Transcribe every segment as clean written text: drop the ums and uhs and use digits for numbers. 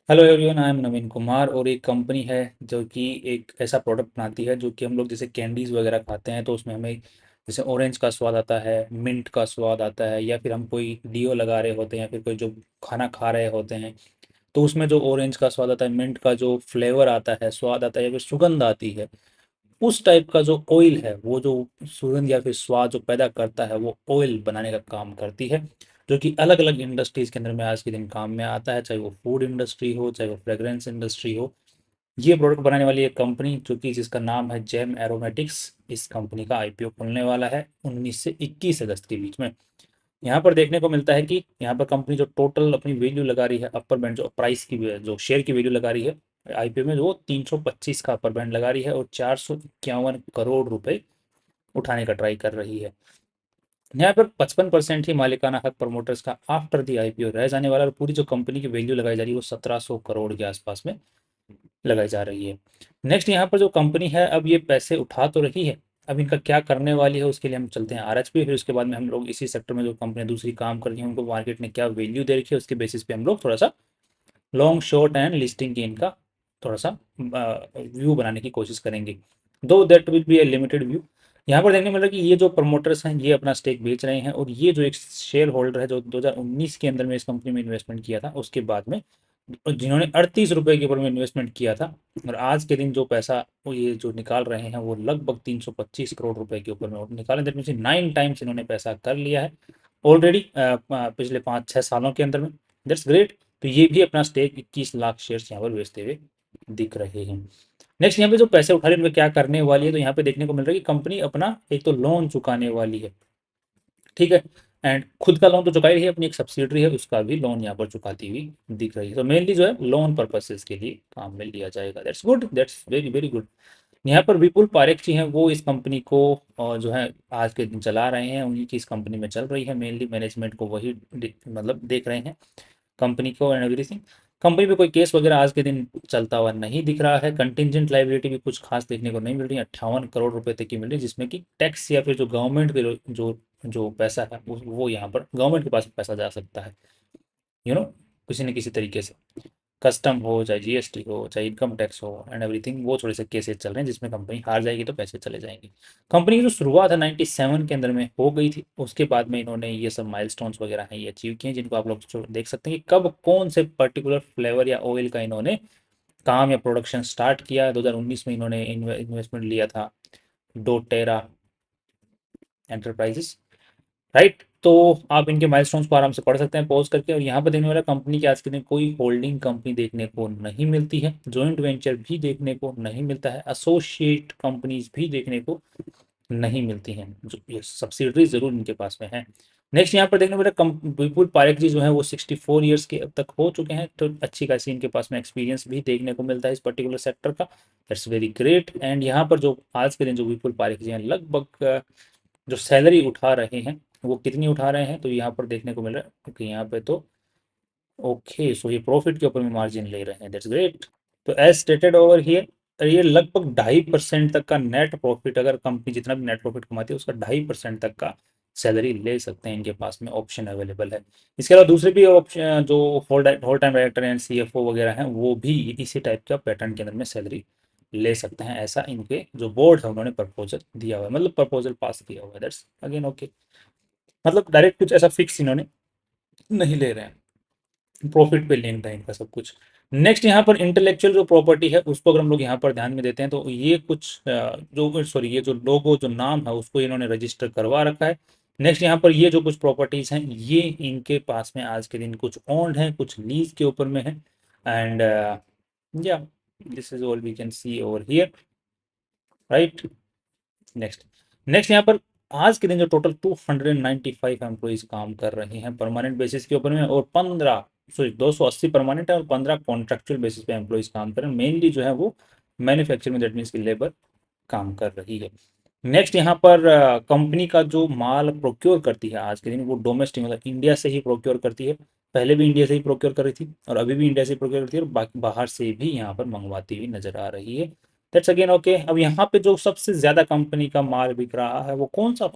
Hello everyone, I am नवीन कुमार। और एक company है जो कि एक ऐसा प्रोडक्ट बनाती है जो कि हम लोग जैसे कैंडीज़ वगैरह खाते हैं तो उसमें हमें जैसे ऑरेंज का स्वाद आता है, मिंट का स्वाद आता है, या फिर हम कोई डियो लगा रहे होते हैं या फिर कोई जो खाना खा रहे होते हैं तो उसमें जो ऑरेंज का स्वाद आता है, मिंट का जो फ्लेवर आता है, स्वाद आता है या फिर सुगंध आती है, उस टाइप का जो ऑयल है वो जो सुगंध या फिर स्वाद जो पैदा करता है वो ऑयल बनाने का काम करती है, जो कि अलग अलग इंडस्ट्रीज के अंदर में आज के दिन काम में आता है, चाहे वो फूड इंडस्ट्री हो, चाहे वो फ्रेग्रेंस इंडस्ट्री हो। ये प्रोडक्ट बनाने वाली एक कंपनी जो कि जिसका नाम है जेम एरोमेटिक्स, इस कंपनी का आईपीओ खुलने वाला है 19 से 21 अगस्त के बीच में। यहाँ पर देखने को मिलता है कि यहाँ पर कंपनी जो टोटल अपनी वैल्यू लगा रही है, अपर बैंड जो प्राइस की जो शेयर की वैल्यू लगा रही है आईपीओ में, वो 325 का अपर बैंड लगा रही है और 451 करोड़ रुपए उठाने का ट्राई कर रही है। यहाँ पर 55% ही मालिकाना हक प्रमोटर्स का आफ्टर दी आईपीओ रह जाने वाला, और पूरी जो कंपनी की वैल्यू लगाई जा रही है वो 1700 करोड़ के आसपास में लगाई जा रही है। नेक्स्ट, यहाँ पर जो कंपनी है अब ये पैसे उठा तो रही है, अब इनका क्या करने वाली है उसके लिए हम चलते हैं आरएचपी, फिर उसके बाद में हम लोग इसी सेक्टर में जो कंपनी दूसरी काम कर रही है उनको मार्केट ने क्या वैल्यू दे रखी है उसके बेसिस पे हम लोग थोड़ा सा लॉन्ग शॉर्ट एंड लिस्टिंग की इनका थोड़ा सा व्यू बनाने की कोशिश करेंगे, दो that will be A limited view. यहाँ पर देखने मिल रहा है कि ये जो प्रमोटर्स हैं ये अपना स्टेक बेच रहे हैं, और ये जो एक शेयर होल्डर है जो 2019 के अंदर में इस कंपनी में इन्वेस्टमेंट किया था उसके बाद में, और जिन्होंने 38 रुपए के ऊपर में इन्वेस्टमेंट किया था, और आज के दिन जो पैसा वो ये जो निकाल रहे हैं वो लगभग 325 करोड़ रुपए के ऊपर में निकाले, दैट मीन्स 9 टाइम्स इन्होंने पैसा कर लिया है ऑलरेडी पिछले 5-6 सालों के अंदर में। That's great. तो ये भी अपना स्टेक 21 लाख शेयर्स यहाँ पर बेचते हुए दिख रहे हैं। नेक्स्ट, यहाँ पे जो पैसे उठा रहे हैं उनमें क्या करने वाली है, तो यहाँ पे देखने को मिल रहा है कि कंपनी अपना एक तो लोन चुकाने वाली है, ठीक है, एंड खुद का लोन तो चुका ही रही है, अपनी एक सब्सिडरी है उसका भी लोन यहाँ पर चुकाती हुई दिख रही है। तो मेनली जो है लोन पर्पसेस के लिए काम में लिया जाएगा। That's good, that's very very good. यहाँ पर विपुल पारेख जी हैं, वो इस कंपनी को जो है आज के दिन चला रहे हैं, उन्हीं की इस कंपनी में चल रही है, मेनली मैनेजमेंट को वही मतलब देख रहे हैं कंपनी को एंड एवरीथिंग। कंपनी पे कोई केस वगैरह आज के दिन चलता हुआ नहीं दिख रहा है। कंटिजेंट लाइबिलिटी भी कुछ खास देखने को नहीं मिल रही है, 58 करोड़ रुपए तक की मिल रही है, जिसमें कि टैक्स या फिर जो गवर्नमेंट के जो जो पैसा है वो यहाँ पर गवर्नमेंट के पास पैसा जा सकता है, यू नो, किसी न किसी तरीके से, कस्टम हो चाहे जीएसटी हो चाहे इनकम टैक्स हो एंड एवरीथिंग, वो थोड़े से केसेस चल रहे हैं जिसमें कंपनी हार जाएगी तो पैसे चले जाएंगे। कंपनी की जो शुरुआत है 97 के अंदर में हो गई थी, उसके बाद में इन्होंने ये सब माइलस्टोन्स वगैरह हैं ये अचीव किए हैं, जिनको आप लोग देख सकते हैं कि कब कौन से पर्टिकुलर फ्लेवर या ऑयल का इन्होंने काम या प्रोडक्शन स्टार्ट किया। 2019 में इन्होंने इन्वेस्टमेंट लिया था डोटेरा एंटरप्राइजेस, राइट। तो आप इनके माइलस्टोन्स को आराम से पढ़ सकते हैं पॉज करके, और यहाँ पर देखने वाला कंपनी की आज के दिन कोई होल्डिंग कंपनी देखने को नहीं मिलती है, जॉइंट वेंचर भी देखने को नहीं मिलता है, एसोसिएट कंपनीज भी देखने को नहीं मिलती हैं, जो ये सब्सिडरी जरूर इनके पास में है। नेक्स्ट, यहाँ पर देखने को मिला विपुल पारेख जी जो है वो 64 ईयर्स के अब तक हो चुके हैं, तो अच्छी खासी इनके पास में एक्सपीरियंस भी देखने को मिलता है इस पर्टिकुलर सेक्टर का। That's very great. एंड यहाँ पर जो आज के दिन जो विपुल पारेख जी हैं लगभग जो सैलरी उठा रहे हैं वो कितनी उठा रहे हैं, तो यहाँ पर देखने को मिल रहा है क्योंकि यहाँ पे तो ओके, सो ये प्रॉफिट के ऊपर में मार्जिन ले रहे हैं, दैट्स ग्रेट। तो एज स्टेटेड ओवर हियर ये लगभग 2.5% तक का नेट प्रॉफिट, अगर कंपनी जितना भी नेट प्रॉफिट कमाती है उसका 2.5% तक का सैलरी ले सकते हैं, इनके पास में ऑप्शन अवेलेबल है। इसके अलावा दूसरे भी ऑप्शन जो whole whole time director and CFO वगैरह हैं वो भी इसी टाइप का पैटर्न के अंदर में सैलरी ले सकते हैं, ऐसा इनके जो बोर्ड है उन्होंने प्रपोजल दिया हुआ है, मतलब प्रपोजल पास किया हुआ है, दैट्स अगेन ओके। मतलब डायरेक्ट कुछ ऐसा फिक्स इन्होंने नहीं ले रहे हैं, प्रॉफिट पे लिंक्ड है इनका सब कुछ। नेक्स्ट, यहाँ पर इंटेलेक्चुअल जो प्रॉपर्टी है उसको अगर हम लोग यहाँ पर ध्यान में देते हैं तो ये कुछ जो सॉरी ये जो लोगो जो नाम है उसको इन्होंने रजिस्टर करवा रखा है। नेक्स्ट, यहाँ पर ये जो कुछ प्रॉपर्टीज हैं ये इनके पास में आज के दिन कुछ ओन्ड है, कुछ लीज के ऊपर में है, एंड या this is all we can see over here, right. Next, यहाँ पर आज के दिन जो टोटल 295 एम्प्लॉइज काम कर रहे हैं परमानेंट बेसिस के ऊपर में, और 15 सॉरी 280 परमानेंट है और 15 कॉन्ट्रेक्चुअल बेसिस पे एम्प्लॉइज काम कर रहे हैं, मेनली जो है वो मैन्युफैक्चरिंग दैट मीन्स की लेबर काम कर रही है। नेक्स्ट, यहाँ पर कंपनी का जो माल प्रोक्योर करती है आज के दिन वो डोमेस्टिक मतलब इंडिया से ही प्रोक्योर करती है, पहले भी इंडिया से ही प्रोक्योर कर रही थी और अभी भी इंडिया से प्रोक्योर करती है, और बाकी बाहर से भी यहाँ पर मंगवाती हुई नजर आ रही है। That's again okay. अब यहाँ पे जो सबसे ज्यादा कंपनी का माल बिक रहा है वो कौन सा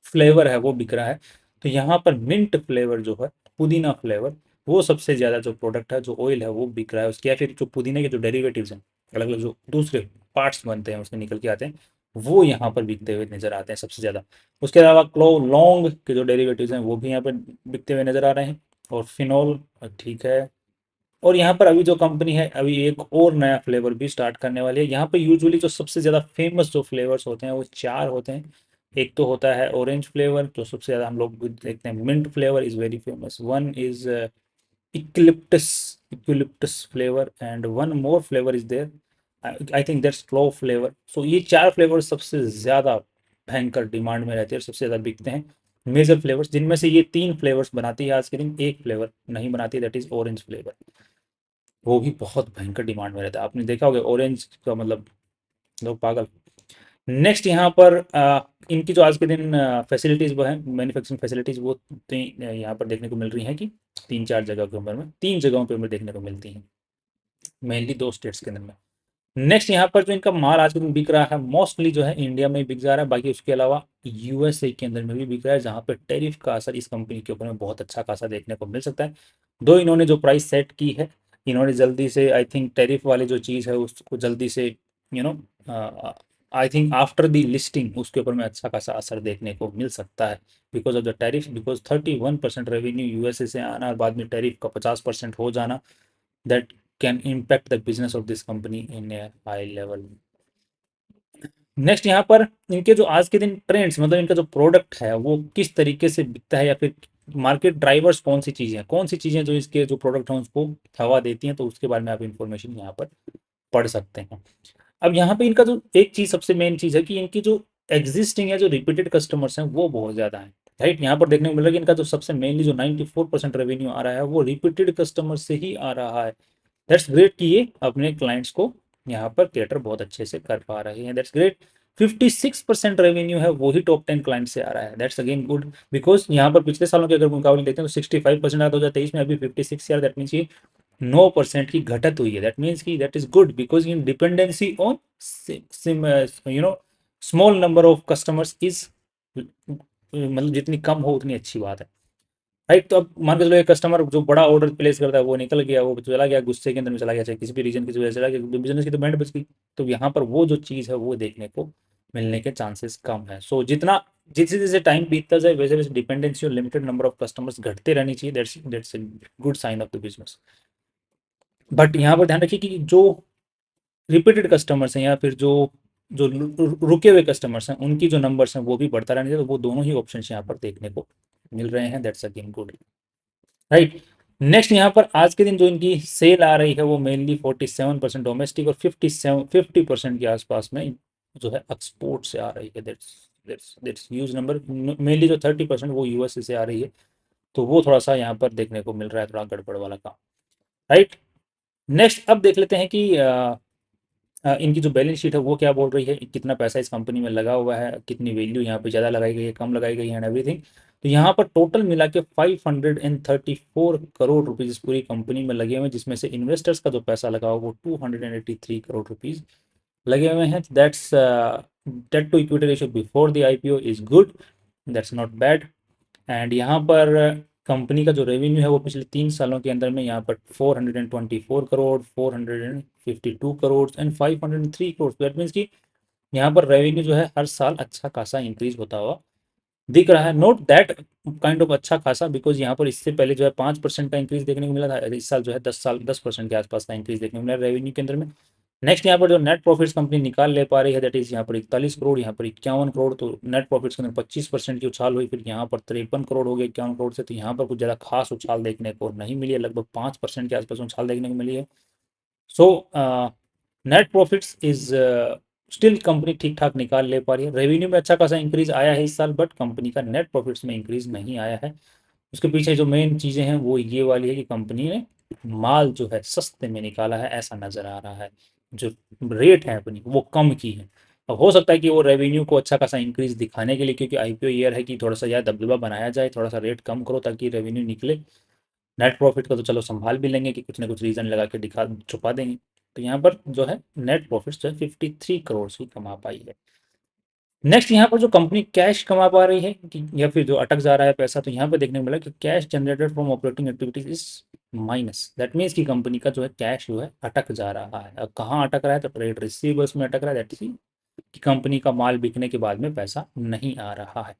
फ्लेवर है वो बिक रहा है, तो यहाँ पर मिंट फ्लेवर जो है, पुदीना फ्लेवर वो सबसे ज़्यादा जो प्रोडक्ट है, जो ऑयल है वो बिक रहा है उसके, या फिर जो पुदीने के जो डेरिवेटिव्स हैं, अलग अलग जो दूसरे पार्ट्स बनते हैं उसमें निकल के आते हैं, वो यहाँ पर बिकते हुए नजर आते हैं सबसे ज़्यादा। उसके अलावा क्लो लौंग के जो डेरिवेटिव्स हैं वो भी यहाँ पर बिकते हुए नजर आ रहे हैं, और फिनॉल, ठीक है। और यहाँ पर अभी जो कंपनी है, अभी एक और नया फ्लेवर भी स्टार्ट करने वाली है। यहाँ पे यूजुअली जो सबसे ज़्यादा फेमस जो फ्लेवर्स होते हैं वो चार होते हैं। एक तो होता है ऑरेंज फ्लेवर, जो सबसे ज़्यादा हम लोग देखते हैं। Mint flavour is very famous, one is eucalyptus eucalyptus flavor, and one more flavor is there. I think that's clove flavor. So ये चार फ्लेवर सबसे ज्यादा भयंकर डिमांड में रहते हैं, सबसे ज्यादा बिकते हैं मेजर फ्लेवर्स, जिनमें से ये तीन फ्लेवर्स बनाती है आज के दिन, एक फ्लेवर नहीं बनाती, दैट इज ऑरेंज फ्लेवर। वो भी बहुत भयंकर डिमांड में रहता है, आपने देखा होगा ऑरेंज का मतलब लोग पागल। नेक्स्ट यहाँ पर इनकी जो आज के दिन फैसिलिटीज़ वो है, मैन्युफैक्चरिंग फैसिलिटीज़, वो यहाँ पर देखने को मिल रही हैं कि तीन चार जगह के ऊपर में, तीन जगहों पे हमें देखने को मिलती हैं, मेनली दो स्टेट्स के अंदर में। नेक्स्ट यहाँ पर जो इनका माल आज के दिन बिक रहा है, मोस्टली जो है इंडिया में बिक जा रहा है, बाकी उसके अलावा यूएसए के अंदर में भी बिक रहा है, जहाँ पे टैरिफ का असर इस कंपनी के ऊपर में बहुत अच्छा खासा देखने को मिल सकता है। दो इन्होंने जो प्राइस सेट की है, इन्होंने जल्दी से आई थिंक टैरिफ वाली जो चीज़ है उसको जल्दी से you know I think after the listing उसके ऊपर में अच्छा खासा असर देखने को मिल सकता है, because of the tariff, because 31% revenue USA से आना और बाद में टैरिफ का 50% हो जाना, that can impact the business of this company in A high level. Next यहाँ पर इनके जो आज के दिन ट्रेंड्स, मतलब इनका जो प्रोडक्ट है वो किस तरीके से बिकता है, या फिर मार्केट ड्राइवर्स कौन सी चीज़ें हैं, कौन सी चीज़ें जो इसके जो प्रोडक्ट हैं उसको हवा देती हैं, तो उसके बारे में आप इंफॉर्मेशन यहाँ पर पढ़ सकते हैं। अब यहाँ पे इनका जो एक चीज़ सबसे मेन चीज़ है कि इनकी जो एग्जिस्टिंग या जो रिपीटेड कस्टमर्स हैं वो बहुत ज़्यादा है, राइट। यहाँ पर देखने को मिल रहा है कि इनका जो सबसे मेनली जो 94% रेवेन्यू आ रहा है वो रिपीटेड कस्टमर से ही आ रहा है। दैट्स ग्रेट कि ये अपने क्लाइंट्स को यहाँ पर कैटर बहुत अच्छे से कर पा रहे हैं, दैट्स ग्रेट। 56% रेवेन्यू है वो ही टॉप 10 क्लाइंट से आ रहा है, दैट्स अगेन गुड, बिकॉज यहाँ पर पिछले सालों के अगर मुकाबले देखते हैं तो 65% आया 2023 में, अभी 56 यार, दैट मीन्स ये 9% की घटत हुई है। दैट मीन्स की that is good, because in dependency on you know small number of customers is, मतलब जितनी कम हो उतनी अच्छी बात है, राइट। तो अब मान के चलो एक कस्टमर जो बड़ा ऑर्डर प्लेस करता है वो निकल गया, वो चला गया गुस्से के अंदर में चला गया, चाहे किसी भी रीजन की वजह से चला गया, तो बिजनेस की तो बैंड बच गई। तो यहाँ पर वो जो चीज़ है वो देखने को मिलने के चांसेस कम है। सो जितना जैसे जैसे टाइम बीतता जाए वैसे वैसे डिपेंडेंसी और लिमिटेड नंबर ऑफ कस्टमर्स घटते रहनी चाहिए, that's a good sign of the business. But यहाँ पर ध्यान रखिए कि जो रिपीटेड कस्टमर्स हैं या फिर जो जो रुके हुए कस्टमर्स हैं उनकी जो नंबर्स हैं वो भी बढ़ता रहने चाहिए, तो वो दोनों ही ऑप्शन यहाँ पर देखने को मिल रहे हैं, that's again good, right. Next यहाँ पर आज के दिन जो इनकी सेल आ रही है वो मेनली 47% डोमेस्टिक और 50% के आसपास में जो है एक्सपोर्ट से आ रही है, दैट्स ह्यूज नंबर। मेनली जो 30% वो यूएसए से आ रही है, तो वो थोड़ा सा यहाँ पर देखने को मिल रहा है, थोड़ा गड़बड़ वाला काम, राइट। नेक्स्ट अब देख लेते हैं कि इनकी जो बैलेंस शीट है वो क्या बोल रही है, कितना पैसा इस कंपनी में लगा हुआ है, कितनी वैल्यू यहाँ पे ज़्यादा लगाई गई है, कम लगाई गई है, एंड एवरीथिंग। तो यहाँ पर टोटल मिला के 534 करोड़ रुपीज़ इस पूरी कंपनी में लगे हुए हैं, जिसमें से इन्वेस्टर्स का जो पैसा लगा हुआ वो 283 करोड़ रुपीज़ लगे हुए हैं। That's debt to equity ratio before the IPO is good, that's not bad. And यहाँ पर कंपनी का जो रेवेन्यू है वो पिछले 3 सालों के अंदर में यहाँ पर 424 crore, 452 crore and 503 crore, that means कि यहाँ पर रेवेन्यू जो है हर साल अच्छा खासा इंक्रीज होता हुआ दिख रहा है। नोट दैट काइंड ऑफ अच्छा खासा, बिकॉज यहाँ पर इससे पहले जो है 5% का इंक्रीज देखने को मिला था, इस साल जो है 10% के आसपास का इंक्रीज देखने को मिला रेवेन्यू के अंदर में। नेक्स्ट यहाँ पर जो नेट प्रॉफिट्स कंपनी निकाल ले पा रही है, दैट इज यहाँ पर 41 करोड़, यहाँ पर 51 करोड़, तो नेट प्रॉफिट्स के अंदर 25% की उछाल हुई, फिर यहाँ पर 53 करोड़ हो गए 51 करोड़ से, तो यहाँ पर कुछ ज़्यादा खास उछाल देखने को नहीं मिली है, लगभग 5% के आसपास उछाल देखने को मिली है। So net profits is still company ठीक ठाक निकाल ले पा रही है, रेवेन्यू में अच्छा खासा इंक्रीज आया है इस साल, बट कंपनी का नेट प्रॉफिट्स में इंक्रीज नहीं आया है। उसके पीछे जो मेन चीज़ें हैं वो ये वाली है कि कंपनी ने माल जो है सस्ते में निकाला है, ऐसा नज़र आ रहा है। जो रेट है अपनी वो कम की है। अब हो सकता है कि वो रेवेन्यू को अच्छा खासा इंक्रीज दिखाने के लिए, क्योंकि आईपीओ ईयर है, कि थोड़ा सा यार दबदबा बनाया जाए, थोड़ा सा रेट कम करो ताकि रेवेन्यू निकले। नेट प्रॉफिट का तो चलो संभाल भी लेंगे कि कुछ ना कुछ रीज़न लगा के दिखा छुपा देंगे। तो यहाँ पर जो है नेट प्रॉफिट जो है 53 करोड़ ही कमा पाई है। नेक्स्ट यहाँ पर जो कंपनी कैश कमा पा रही है या फिर जो अटक जा रहा है पैसा, तो यहाँ पर देखने को मिला कि cash generated from operating activities is minus. That means कि कंपनी का जो है कैश जो है अटक जा रहा है। अब कहाँ अटक रहा है, तो ट्रेड रिसीवेबल्स में अटक रहा है। दैट कि कंपनी का माल बिकने के बाद में पैसा नहीं आ रहा है।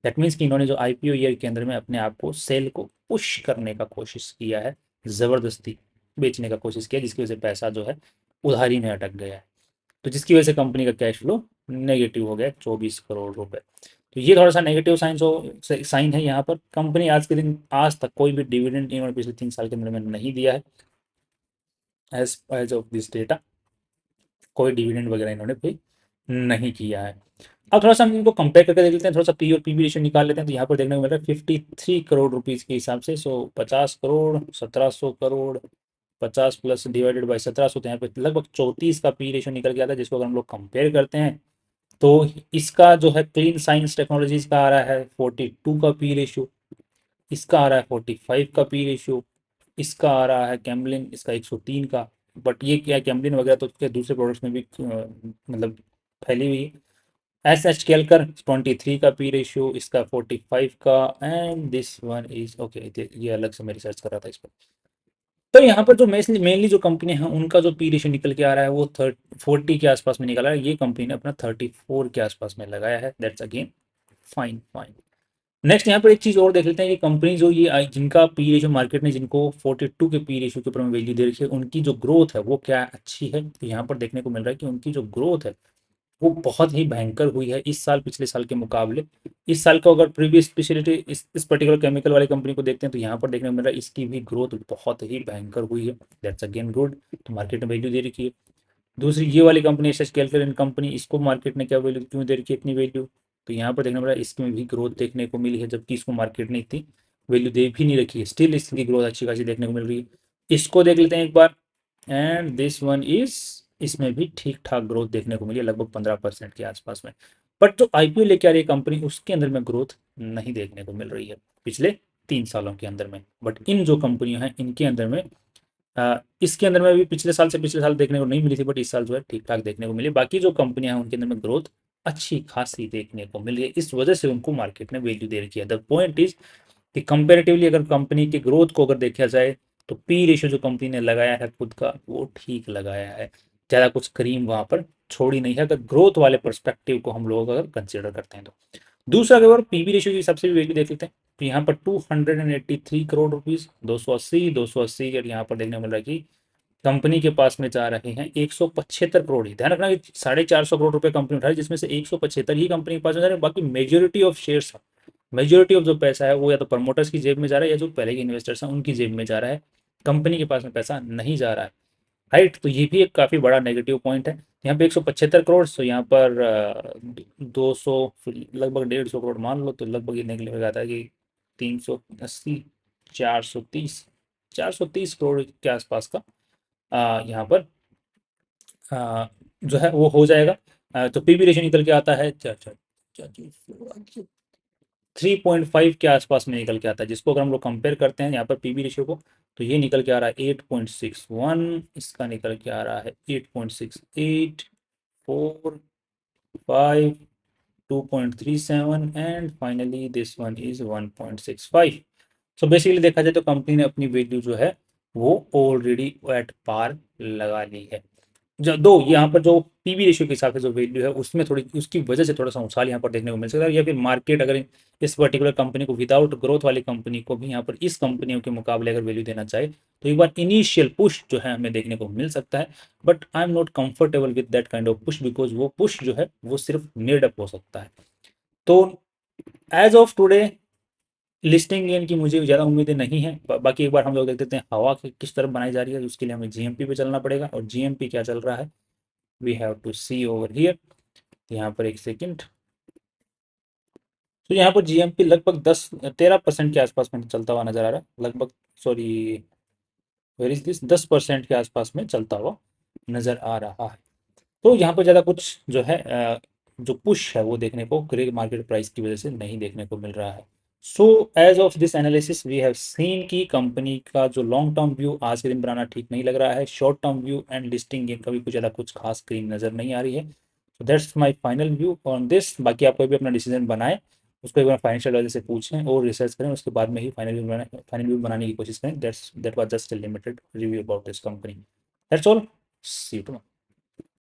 दैट मीन्स कि इन्होंने जो आईपीओ ईयर के अंदर में अपने आप को सेल को पुश करने का कोशिश किया है, ज़बरदस्ती बेचने का कोशिश किया, जिसकी वजह से पैसा जो है उधारी में अटक गया है। तो जिसकी वजह से कंपनी का कैश फ्लो नेगेटिव हो गया 24 करोड़ रुपए। तो ये थोड़ा सा नेगेटिव साइन है यहाँ पर। कंपनी आज के दिन आज तक कोई भी डिविडेंड इन्होंने पिछले 3 साल के अंदर में नहीं दिया है। एज ऑफ दिस डेटा कोई डिविडेंड वगैरह इन्होंने पे नहीं किया है। अब थोड़ा सा हम इनको कंपेयर करके देख लेते हैं, थोड़ा सा पी और पीबी रेशियो निकाल लेते हैं। तो यहाँ पर देखने को मिल रहा है 53 करोड़ रुपीज़ के हिसाब से। सो 50 crore, 1700 crore, 50 plus divided by 1700, तो यहाँ पे लगभग 34 का पी रेशियो निकल के आता है। जिसको अगर हम लोग कंपेयर करते हैं तो इसका जो है क्लीन साइंस टेक्नोलॉजीज का आ रहा है 42 का पी रेशियो, इसका आ रहा है 45 का पी रेशियो, इसका आ रहा है कैमलिन इसका 103 का। बट ये क्या है, कैमलिन वगैरह तो उसके दूसरे प्रोडक्ट्स में भी मतलब फैली हुई है। एस एच केलकर 23 का पी रेशियो, इसका 45 का, and this one is okay. ये अलग से मैं रिसर्च कर रहा था इस पर। तो यहाँ पर जो मेनली जो कंपनी है उनका जो पी रेशियो निकल के आ रहा है वो 40 के आसपास में निकल रहा है। ये कंपनी ने अपना 34 के आसपास में लगाया है। That's again fine fine. Next यहाँ पर एक चीज़ और देख लेते हैं कि कंपनी जो ये जिनका पी रेशियो मार्केट ने जिनको 42 के पी रेशियो के ऊपर में वैल्यू दे रखी है, उनकी जो ग्रोथ है वो क्या अच्छी है। तो यहाँ पर देखने को मिल रहा है कि उनकी जो ग्रोथ है वो बहुत ही भयंकर हुई है इस साल पिछले साल के मुकाबले। इस साल का अगर प्रीवियस स्पेशलिटी इस पर्टिकुलर केमिकल वाली कंपनी को देखते हैं तो यहाँ पर देखने को मिल रहा है इसकी भी ग्रोथ बहुत ही भयंकर हुई है। That's again good. तो मार्केट में वैल्यू दे रखी है। दूसरी ये वाली company S H calculate company, इसको मार्केट ने क्या वैल्यू क्यों दे रखी है इतनी वैल्यू, तो यहाँ पर देखने को मिल रहा है इसमें भी ग्रोथ देखने को मिली है, जबकि इसको मार्केट ने इतनी वैल्यू दे भी नहीं रखी है। स्टिल इसकी ग्रोथ अच्छी खासी देखने को मिल रही है। इसको देख लेते हैं एक बार, एंड दिस वन इज, इसमें भी ठीक ठाक ग्रोथ देखने को मिली है लगभग 15% के आसपास में। बट जो आईपीओ लेके आ रही है कंपनी उसके अंदर में ग्रोथ नहीं देखने को मिल रही है पिछले 3 सालों के अंदर में। बट इन जो कंपनियां हैं इनके अंदर में इसके अंदर में भी पिछले साल से पिछले साल देखने को नहीं मिली थी, बट इस साल जो है ठीक ठाक देखने को मिली। बाकी जो कंपनियां हैं उनके अंदर में ग्रोथ अच्छी खासी देखने को मिली है, इस वजह से उनको मार्केट ने वैल्यू दे रखी है। द पॉइंट इज कि कंपेरेटिवली अगर कंपनी की ग्रोथ को अगर देखा जाए तो पी रेशियो जो कंपनी ने लगाया है खुद का वो ठीक लगाया है। ज़्यादा कुछ क्रीम वहां पर छोड़ी नहीं है अगर ग्रोथ वाले परस्पेक्टिव को हम लोग अगर कंसिडर करते हैं तो। दूसरा अगर पीवी रेशियो के हिसाब से भी वैल्यू देख लेते हैं तो यहाँ पर 283 करोड़ रुपीज, 280 और यहाँ पर देखने को मिल रहा है कि कंपनी के पास में जा रहे हैं 175 करोड़ ही। ध्यान रखना कि 450 करोड़ रुपए कंपनी उठा रही है, जिसमें से 175 ही कंपनी के पास में जा रहे हैं। बाकी majority of shares, majority of जो पैसा है वो या तो प्रमोटर्स की जेब में जा रहा है या जो पहले के इन्वेस्टर्स हैं उनकी जेब में जा रहा है। कंपनी के पास में पैसा नहीं जा रहा है। राइट, तो ये भी एक काफ़ी बड़ा नेगेटिव पॉइंट है। यहाँ पे 175 करोड़, तो यहाँ पर 200 लगभग 150 करोड़ मान लो, तो लगभग ये निकल आता है कि 380, 430, 430 करोड़ के आसपास का यहाँ पर जो है वो हो जाएगा। तो पीवी रेशियो निकल के आता है 3.5 के आसपास में निकल के आता है। जिसको अगर हम लोग कंपेयर करते हैं यहाँ पर पीवी रेशियो को, तो ये निकल के आ रहा है 8.61, इसका निकल के आ रहा है 8.68, 4, 5, 2.37 and finally this one is 1.65। So basically देखा जाए तो कंपनी ने अपनी वैल्यू जो है वो ऑलरेडी एट पार लगा ली है। जो दो यहाँ पर जो पीवी रेशियो के हिसाब से जो वैल्यू है उसमें थोड़ी उसकी वजह से थोड़ा सा उछाल यहाँ पर देखने को मिल सकता है, या फिर मार्केट अगर इस पर्टिकुलर कंपनी को विदाउट ग्रोथ वाली कंपनी को भी यहाँ पर इस कंपनियों के मुकाबले अगर वैल्यू देना चाहे तो एक बार इनिशियल पुश जो है हमें देखने को मिल सकता है। But I am not comfortable with that kind of push, because वो पुश जो है वो सिर्फ मेड अप हो सकता है। तो as of today listing gain की मुझे ज़्यादा उम्मीदें नहीं है। बाकी एक बार हम लोग देख देते हैं हवा किस तरफ बनाई जा रही है, उसके लिए हमें जीएमपी पे चलना पड़ेगा। और जीएमपी क्या चल रहा है, we have to see over here. यहाँ पर एक सेकंड। तो यहाँ पर जीएमपी लगभग 13% के आसपास में चलता हुआ नजर आ रहा है। लगभग सॉरी वेर इज दिस 10% के आसपास में चलता हुआ नजर आ रहा है। तो यहाँ पर ज़्यादा कुछ जो है जो पुश है वो देखने को ग्रे मार्केट प्राइस की वजह से नहीं देखने को मिल रहा है। So as of this analysis we have seen की कंपनी का जो लॉन्ग टर्म व्यू आज के दिन बनाना ठीक नहीं लग रहा है। Short term view and listing gain का भी कुछ ज़्यादा कुछ खास स्क्रीन नज़र नहीं आ रही है। So that's my final view on this. बाकी आप कोई भी अपना डिसीजन बनाएं, उसको एक बार फाइनेंशियल एडवाइजर से पूछें और रिसर्च करें, उसके बाद में ही फाइनल व्यू बनाने की कोशिश करें। That was just a limited review about this company. That's all. See you tomorrow.